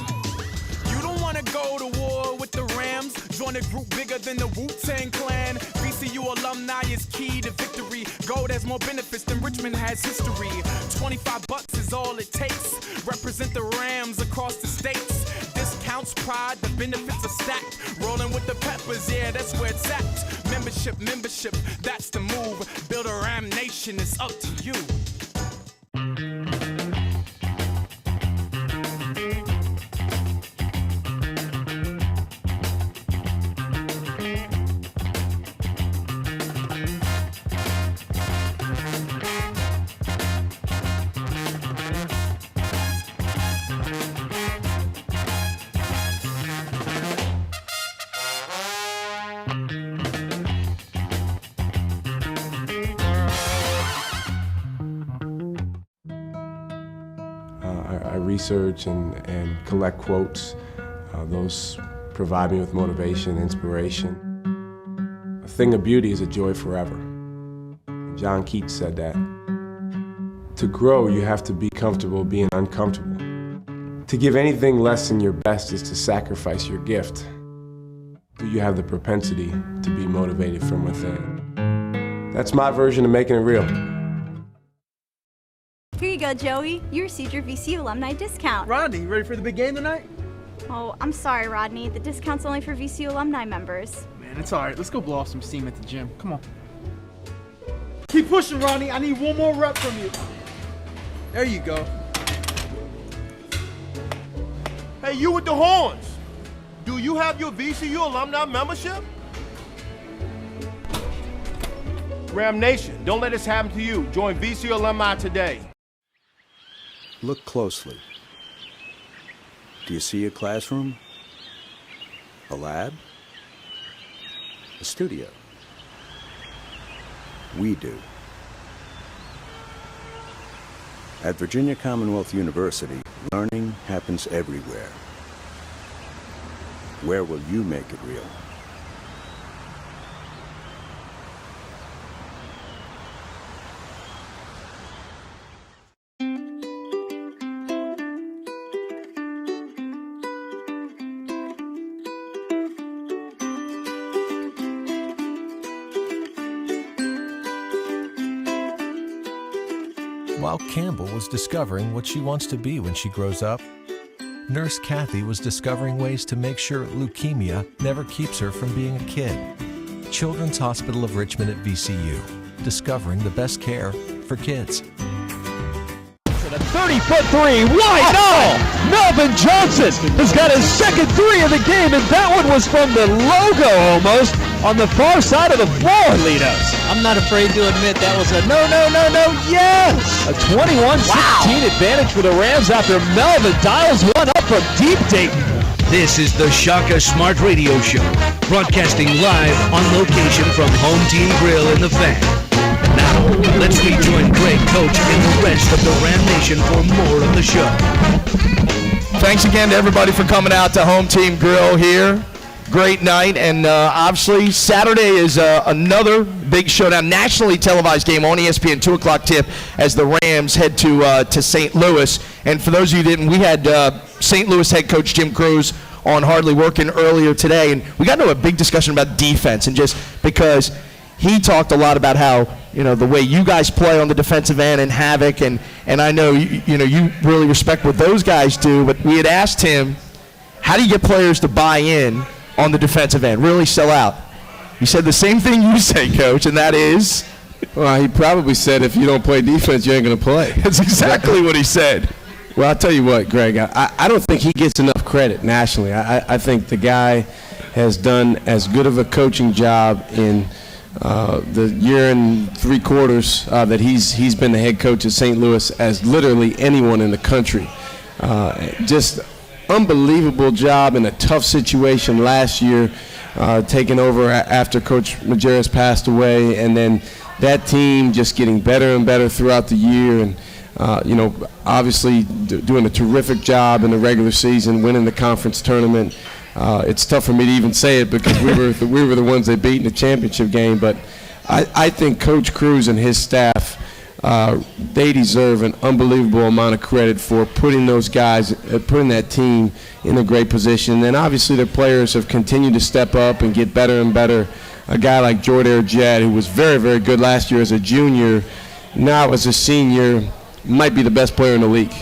You don't wanna go to war with the Rams. Join a group bigger than the Wu-Tang Clan. VCU alumni is key to victory. Gold has more benefits than Richmond has history. $25 is all it takes. Represent the Rams across the states. This counts pride, the benefits are stacked. Rolling with the peppers, yeah, that's where it's at. Membership, that's the move. Build a Ram Nation, it's up to you. I research and collect quotes. Those provide me with motivation, inspiration. A thing of beauty is a joy forever. John Keats said that. To grow, you have to be comfortable being uncomfortable. To give anything less than your best is to sacrifice your gift. Do you have the propensity to be motivated from within? That's my version of making it real. Here you go, Joey. You received your VCU alumni discount. Rodney, you ready for the big game tonight? Oh, I'm sorry, Rodney. The discount's only for VCU alumni members. Man, it's alright. Let's go blow off some steam at the gym. Come on. Keep pushing, Rodney. I need one more rep from you. There you go. Hey, you with the horns. Do you have your VCU alumni membership? Ram Nation, don't let this happen to you. Join VCU alumni today. Look closely. Do you see a classroom? A lab? A studio? We do. At Virginia Commonwealth University, learning happens everywhere. Where will you make it real? While Campbell was discovering what she wants to be when she grows up, Nurse Kathy was discovering ways to make sure leukemia never keeps her from being a kid. Children's Hospital of Richmond at VCU, discovering the best care for kids. A 30-foot three, wide no! Melvin Johnson has got his second three of the game, and that one was from the logo almost on the far side of the floor, Litos. I'm not afraid to admit that was a no, yes! A 21-16 advantage for the Rams after Melvin dials one up from deep Dayton. This is the Shaka Smart Radio Show, broadcasting live on location from Home Team Grill in the Fan. Now, let's rejoin Greg, Coach, and the rest of the Ram Nation for more of the show. Thanks again to everybody for coming out to Home Team Grill here. Great night, and obviously Saturday is another big showdown, nationally televised game on ESPN, 2 o'clock tip as the Rams head to St. Louis. And for those of you who didn't, we had St. Louis head coach Jim Cruz on Hardly Working earlier today, and we got into a big discussion about defense, and just because he talked a lot about how, the way you guys play on the defensive end and Havoc, and I know you really respect what those guys do, but we had asked him, how do you get players to buy in on the defensive end, really sell out? He said the same thing you say, Coach, and that is? Well, he probably said if you don't play defense, you ain't going to play. That's exactly what he said. Well, I'll tell you what, Greg, I don't think he gets enough credit nationally. I think the guy has done as good of a coaching job in the year and 3 quarters that he's been the head coach at St. Louis as literally anyone in the country. Just unbelievable job in a tough situation last year, taking over after Coach Majerus passed away, and then that team just getting better and better throughout the year, and obviously doing a terrific job in the regular season, winning the conference tournament. It's tough for me to even say it because we were the ones they beat in the championship game, but I think Coach Cruz and his staff, they deserve an unbelievable amount of credit for putting those guys, putting that team in a great position. And obviously their players have continued to step up and get better and better. A guy like Jordair Jett, who was very, very good last year as a junior, now as a senior, might be the best player in the league.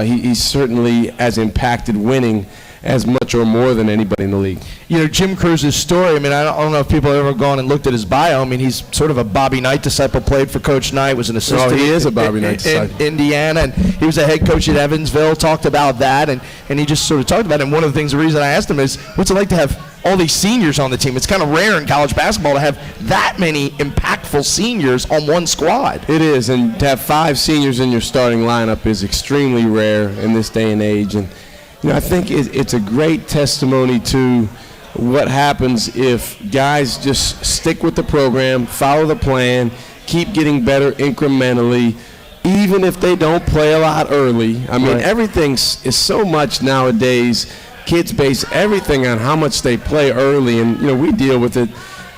He certainly has impacted winning as much or more than anybody in the league. You know, Jim Cruz's story, I mean, I don't know if people have ever gone and looked at his bio. I mean, he's sort of a Bobby Knight disciple, played for Coach Knight, was an assistant. Oh, he is a Bobby Knight disciple. In Indiana, and he was a head coach at Evansville, talked about that, and he just sort of talked about it. And one of the things, the reason I asked him is, what's it like to have all these seniors on the team? It's kind of rare in college basketball to have that many impactful seniors on one squad. It is, and to have 5 seniors in your starting lineup is extremely rare in this day and age. And I think it's a great testimony to what happens if guys just stick with the program, follow the plan, keep getting better incrementally, even if they don't play a lot early. I mean, everything is so much nowadays. Kids base everything on how much they play early, and we deal with it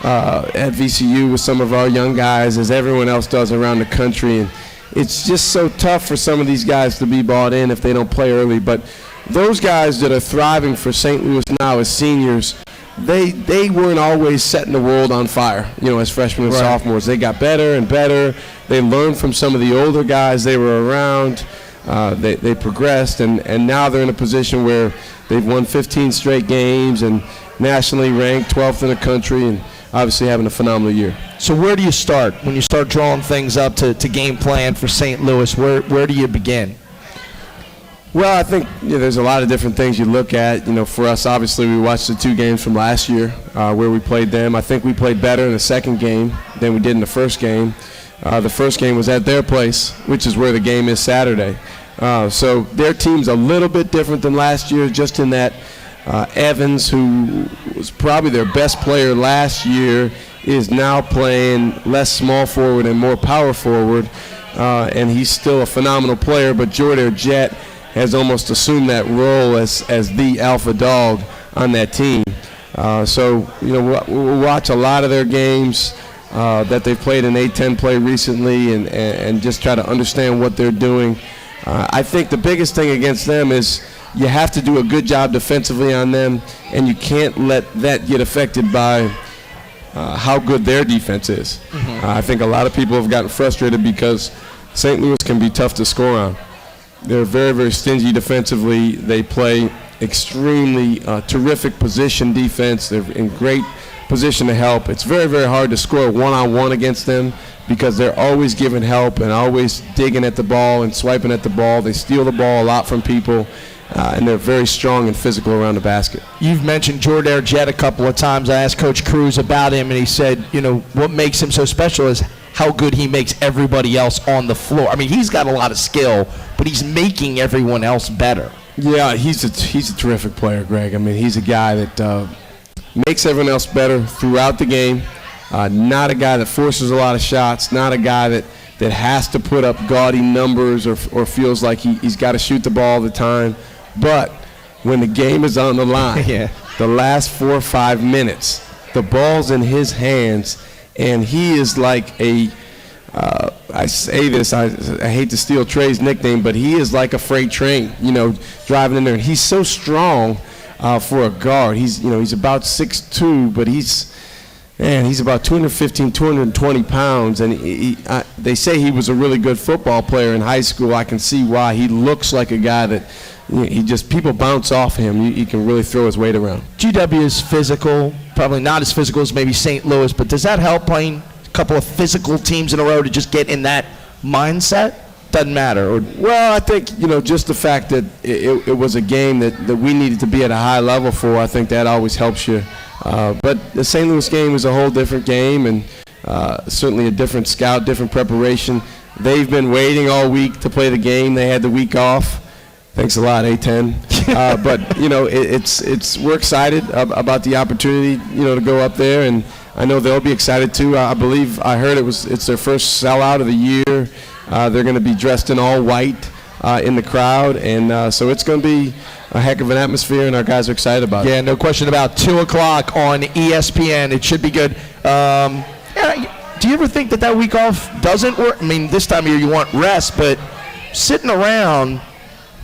at VCU with some of our young guys, as everyone else does around the country. And it's just so tough for some of these guys to be bought in if they don't play early. But those guys that are thriving for St. Louis now as seniors, they weren't always setting the world on fire, as freshmen and sophomores. They got better and better. They learned from some of the older guys they were around. They progressed, and now they're in a position where they've won 15 straight games and nationally ranked 12th in the country, and obviously having a phenomenal year. So where do you start when you start drawing things up to game plan for St. Louis? Where do you begin? Well, I think there's a lot of different things you look at. For us, obviously, we watched the 2 games from last year where we played them. I think we played better in the second game than we did in the first game. The first game was at their place, which is where the game is Saturday. So their team's a little bit different than last year, just in that Evans, who was probably their best player last year, is now playing less small forward and more power forward, and he's still a phenomenal player, but Jordan Jet has almost assumed that role as the alpha dog on that team. So we'll watch a lot of their games that they've played in A-10 play recently, and just try to understand what they're doing. I think the biggest thing against them is you have to do a good job defensively on them, and you can't let that get affected by how good their defense is. I think a lot of people have gotten frustrated because St. Louis can be tough to score on. They're very, very stingy defensively. They play extremely terrific position defense. They're in great position to help. It's very, very hard to score one-on-one against them because they're always giving help and always digging at the ball and swiping at the ball. They steal the ball a lot from people, and they're very strong and physical around the basket. You've mentioned Jordan Jet a couple of times. I asked Coach Cruz about him, and he said, what makes him so special is how good he makes everybody else on the floor. I mean, he's got a lot of skill, but he's making everyone else better. Yeah, he's a terrific player, Greg. I mean, he's a guy that makes everyone else better throughout the game. Not a guy that forces a lot of shots, not a guy that has to put up gaudy numbers or feels like he's got to shoot the ball all the time. But when the game is on the line, the last 4 or 5 minutes, the ball's in his hands, and he is like I say this, I hate to steal Trey's nickname, but he is like a freight train, driving in there. And he's so strong for a guard. He's about 6'2", but he's about 215, 220 pounds. And they say he was a really good football player in high school. I can see why. He looks like a guy that people bounce off him. He can really throw his weight around. GW is physical, probably not as physical as maybe St. Louis, but does that help playing couple of physical teams in a row to just get in that mindset? Doesn't matter. Well, I think just the fact that it was a game that we needed to be at a high level for, I think that always helps you. But the St. Louis game is a whole different game, and certainly a different scout, different preparation. They've been waiting all week to play the game. They had the week off. Thanks a lot, A-10. But we're excited about the opportunity to go up there, and I know they'll be excited too. I believe I heard it's their first sellout of the year. They're going to be dressed in all white in the crowd, and so it's going to be a heck of an atmosphere, and our guys are excited about it. Yeah, no question about 2 o'clock on ESPN. It should be good. Do you ever think that week off doesn't work? I mean, this time of year you want rest, but sitting around,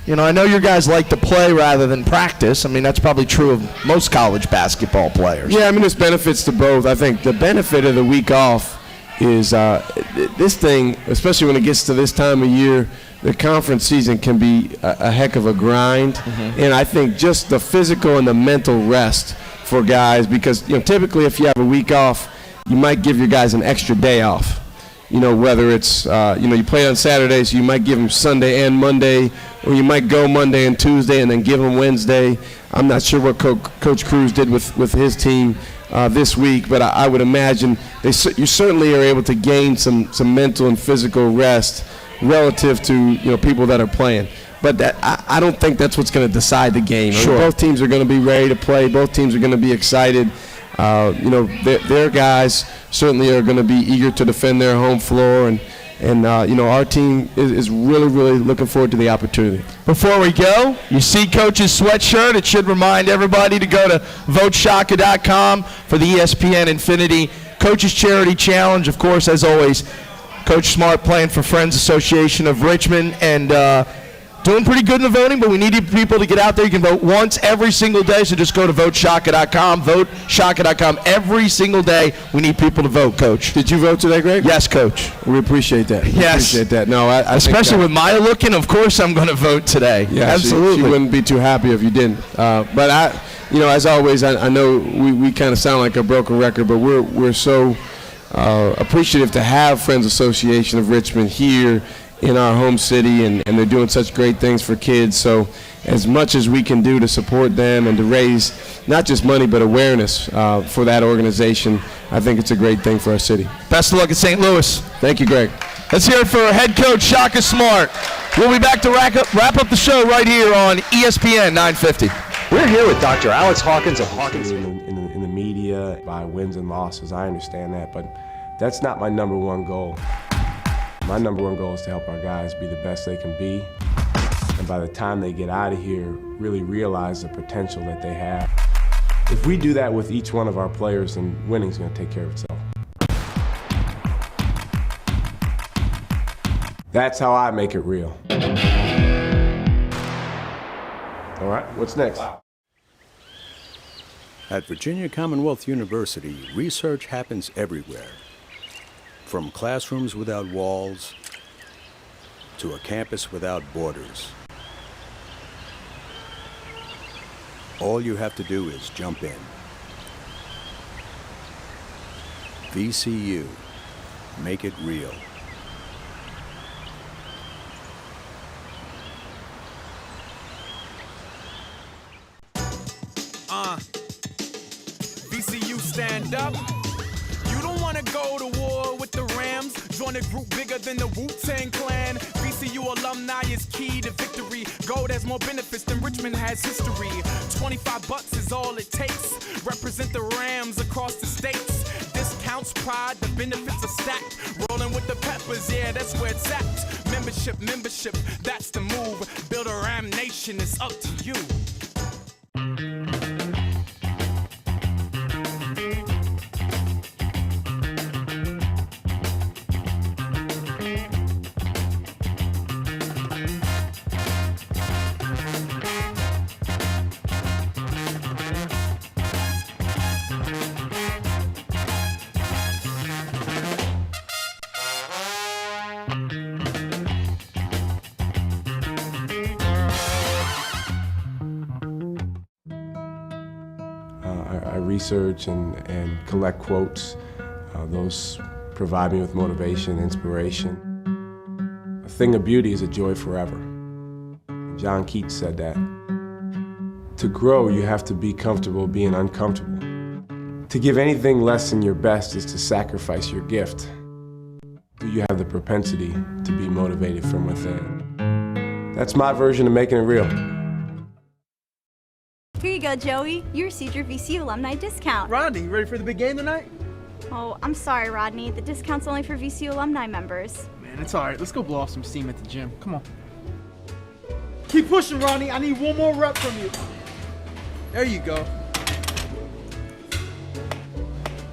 I know your guys like to play rather than practice. I mean, that's probably true of most college basketball players. Yeah, I mean, there's benefits to both. I think the benefit of the week off is this thing, especially when it gets to this time of year, the conference season can be a heck of a grind. And I think just the physical and the mental rest for guys, because typically if you have a week off, you might give your guys an extra day off. Whether it's you play on Saturdays, so you might give them Sunday and Monday, or you might go Monday and Tuesday and then give them Wednesday. I'm not sure what Coach Cruz did with his team this week, but I would imagine you certainly are able to gain some mental and physical rest relative to people that are playing. But I don't think that's what's going to decide the game. Sure. Both teams are going to be ready to play. Both teams are going to be excited. Their guys certainly are going to be eager to defend their home floor, and our team is really, really looking forward to the opportunity. Before we go, you see Coach's sweatshirt. It should remind everybody to go to voteshaka.com for the ESPN Infinity Coach's Charity Challenge. Of course, as always, Coach Smart playing for Friends Association of Richmond, and doing pretty good in the voting, but we need people to get out there. You can vote once every single day, so just go to voteshaka.com, voteshaka.com every single day. We need people to vote, Coach. Did you vote today, Greg? Yes, Coach. We appreciate that. Yes. Appreciate that. No, I especially think with Maya looking, of course I'm going to vote today. Yeah, absolutely. She wouldn't be too happy if you didn't. But as always, I know we kind of sound like a broken record, but we're so appreciative to have Friends Association of Richmond here in our home city, and they're doing such great things for kids. So as much as we can do to support them and to raise not just money but awareness for that organization, I think it's a great thing for our city. Best of luck at St. Louis. Thank you, Greg. Let's hear it for our head coach, Shaka Smart. We'll be back to wrap up the show right here on ESPN 950. We're here with Dr. Alex Hawkins of Hawkins. In the media, by wins and losses, I understand that, but that's not my number one goal. My number one goal is to help our guys be the best they can be, and by the time they get out of here, really realize the potential that they have. If we do that with each one of our players, then winning's going to take care of itself. That's how I make it real. All right, what's next? At Virginia Commonwealth University, research happens everywhere. From classrooms without walls to a campus without borders. All you have to do is jump in. VCU, make it real. VCU stand up. You don't wanna go to war with the Rams. Join a group bigger than the Wu-Tang Clan. VCU alumni is key to victory. Gold has more benefits than Richmond has history. $25 is all it takes. Represent the Rams across the states. Discounts, pride, the benefits are stacked. Rolling with the Peppers, yeah, that's where it's at. Membership, that's the move. Build a Ram Nation, it's up to you. I research and collect quotes. Those provide me with motivation and inspiration. A thing of beauty is a joy forever. John Keats said that. To grow, you have to be comfortable being uncomfortable. To give anything less than your best is to sacrifice your gift. Do you have the propensity to be motivated from within? That's my version of making it real. Here you go, Joey. You received your VCU alumni discount. Rodney, you ready for the big game tonight? Oh, I'm sorry, Rodney. The discount's only for VCU alumni members. Man, it's all right. Let's go blow off some steam at the gym. Come on. Keep pushing, Rodney. I need one more rep from you. There you go.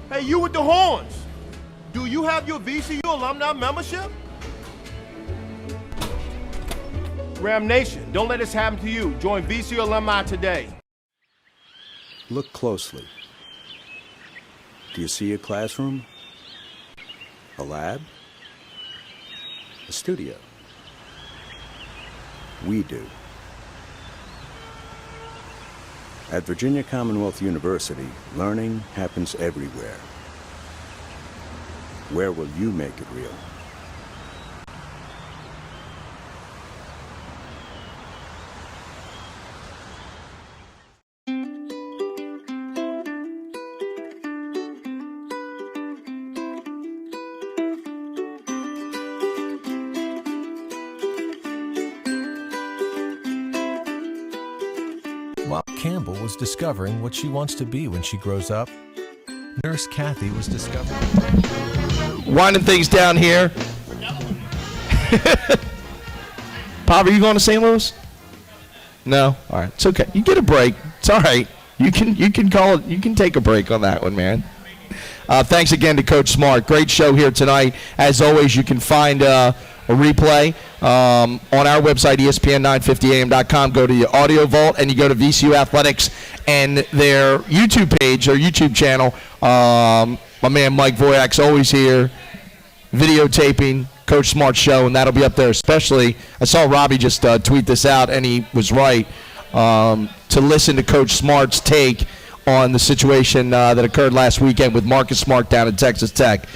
Hey, you with the horns. Do you have your VCU alumni membership? Ram Nation, don't let this happen to you. Join VCU alumni today. Look closely. Do you see a classroom? A lab? A studio? We do. At Virginia Commonwealth University, learning happens everywhere. Where will you make it real? While Campbell was discovering what she wants to be when she grows up, Nurse Kathy was discovering... Winding things down here. Pop, are you going to St. Louis? No? All right. It's okay. You get a break. It's all right. You can call it. You can take a break on that one, man. Thanks again to Coach Smart. Great show here tonight. As always, you can find a replay on our website, ESPN950am.com. Go to your audio vault, and you go to VCU Athletics and their YouTube page or YouTube channel. My man Mike Voyak's always here, videotaping Coach Smart's show, and that'll be up there. Especially, I saw Robbie just tweet this out, and he was right, to listen to Coach Smart's take on the situation that occurred last weekend with Marcus Smart down at Texas Tech.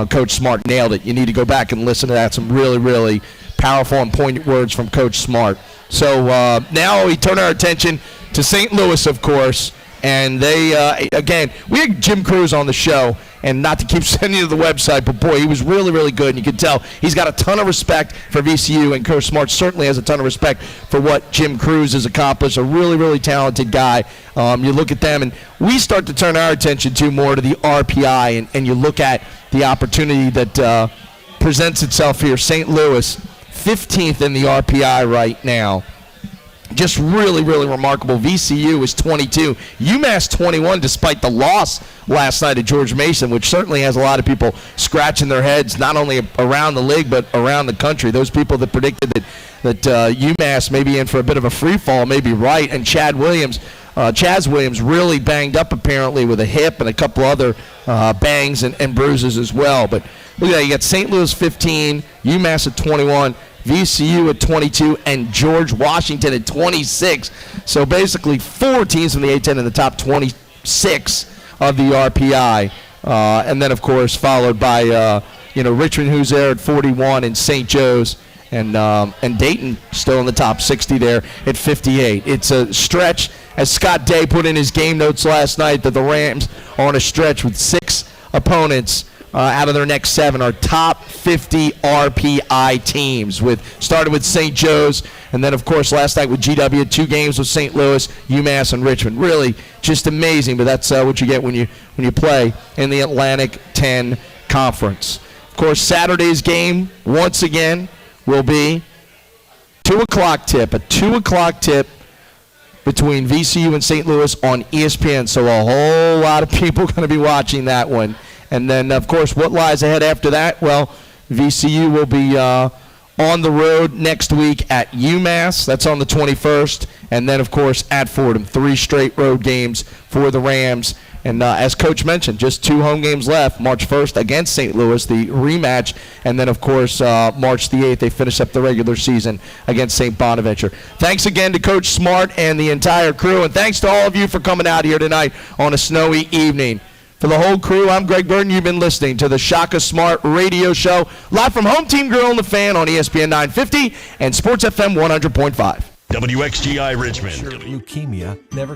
Coach Smart nailed it. You need to go back and listen to that. Some really, really powerful and poignant words from Coach Smart. So now we turn our attention to St. Louis, of course. And they, again, we had Jim Cruz on the show, and not to keep sending you to the website, but boy, he was really, really good. And you can tell he's got a ton of respect for VCU, and Coach Smart certainly has a ton of respect for what Jim Cruz has accomplished. A really, really talented guy. You look at them, and we start to turn our attention more to the RPI, and you look at the opportunity that presents itself here. St. Louis, 15th in the RPI right now. Just really, really remarkable. VCU is 22. UMass 21, despite the loss last night at George Mason, which certainly has a lot of people scratching their heads, not only around the league but around the country. Those people that predicted that UMass may be in for a bit of a free fall may be right. And Chaz Williams really banged up apparently with a hip and a couple other bangs and bruises as well. But look at that. You got St. Louis 15, UMass at 21. VCU at 22, and George Washington at 26. So basically 4 teams from the A-10 in the top 26 of the RPI. And then, of course, followed by, Richmond, who's there at 41, and St. Joe's. And Dayton still in the top 60 there at 58. It's a stretch, as Scott Day put in his game notes last night, that the Rams are on a stretch with 6 opponents out of their next 7 are top 50 RPI teams. Started with St. Joe's, and then, of course, last night with GW, 2 games with St. Louis, UMass, and Richmond. Really just amazing, but that's what you get when you play in the Atlantic 10 Conference. Of course, Saturday's game, once again, will be 2 o'clock tip, a 2 o'clock tip between VCU and St. Louis on ESPN. So a whole lot of people going to be watching that one. And then, of course, what lies ahead after that? Well, VCU will be on the road next week at UMass. That's on the 21st. And then, of course, at Fordham. 3 straight road games for the Rams. And as Coach mentioned, just 2 home games left. March 1st against St. Louis, the rematch. And then, of course, March the 8th, they finish up the regular season against St. Bonaventure. Thanks again to Coach Smart and the entire crew. And thanks to all of you for coming out here tonight on a snowy evening. For the whole crew, I'm Greg Burton. You've been listening to the Shaka Smart Radio Show, live from Home Team Grill and the Fan on ESPN 950 and Sports FM 100.5. WXGI Richmond. Leukemia never